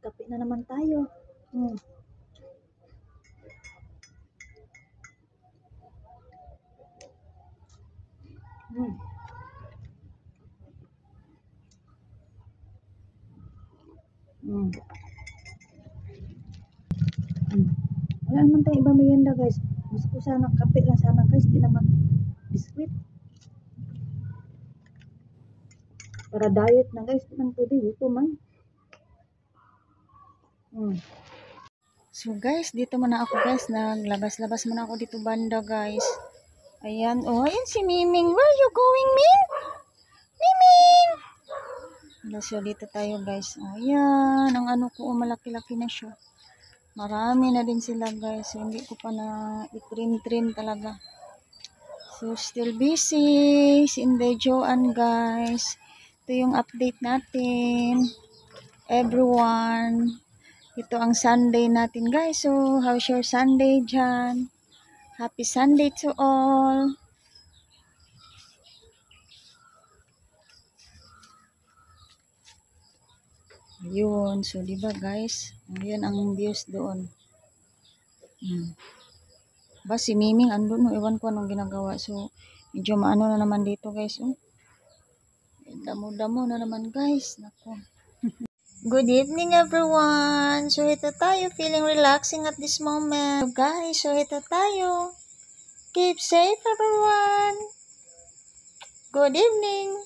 Kape na naman tayo. Hmm. Hmm. Hmm. Hmm. Wala naman tayong ibang merienda guys. Gusto ko sana kape lang sana guys. Di naman biskwit. Para diet na guys. Di man pwede dito man. Hmm. So guys, dito muna ako guys. Naglabas-labas muna ako dito banda guys. Ayan. Oh, ayan si Miming. Where you going, Ming? Miming! So dito tayo guys. Oh, ayan. Ang ano ko, malaki-laki na siya. Marami na din sila guys. So, hindi ko pa na i-trim talaga. So still busy. Si Inday Joanne guys. Ito yung update natin. Everyone. Ito ang Sunday natin guys. So how's your Sunday dyan? Happy Sunday to all. Ayun. So diba guys? Ayan ang views doon. Ba si Miming andun. No? Ewan ko anong ginagawa. So medyo maano na naman dito guys. Oh. Damo-damo na naman guys. Nako. Good evening everyone. So ito tayo. Feeling relaxing at this moment. So guys, so ito tayo. Keep safe everyone. Good evening.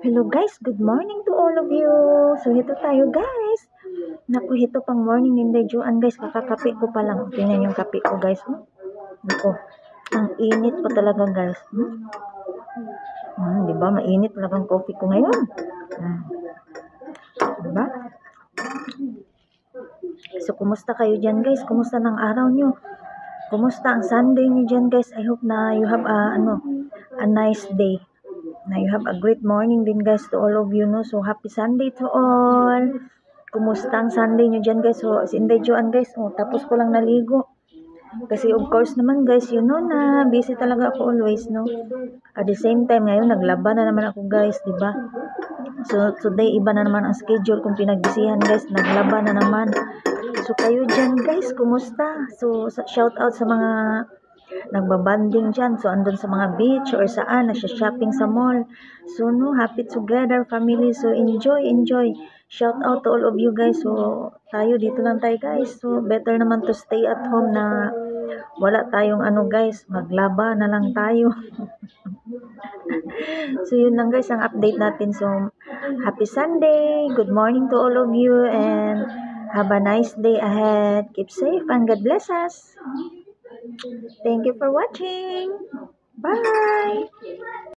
Hello guys, good morning to all of you. So ito tayo guys. Naku, ito pang morning ni Inday Joanne guys. Kakakape ko pa lang. Tingnan yung kape ko guys. Naku, ang init pa talaga guys. Diba? Mainit talaga ang coffee ko ngayon. Diba? So kumusta kayo dyan guys? Kumusta ng araw nyo? Kumusta ang Sunday nyo dyan guys? I hope na you have a nice day. Na you have a great morning din guys to all of you, no? So happy Sunday to all. Kumusta ang Sunday nyo dyan guys? So si Inday Joanne guys, tapos ko lang naligo. Kasi of course naman guys, you know na busy talaga ako always, no? At the same time ngayon naglaba na naman ako guys, di ba? So today iba na naman ang schedule kung pinagbisihan guys, naglaba na naman. So kayo dyan guys, kumusta? So shout out sa mga nagbabanding dyan. So andun sa mga beach or saan, nagsha-shopping sa mall. So no, happy together family. So enjoy. Shout out to all of you guys. So tayo dito lang tayo guys. So better naman to stay at home na wala tayong ano guys, maglaba na lang tayo. So yun lang guys ang update natin. So happy Sunday, good morning to all of you and have a nice day ahead. Keep safe and God bless us. Thank you for watching. Bye.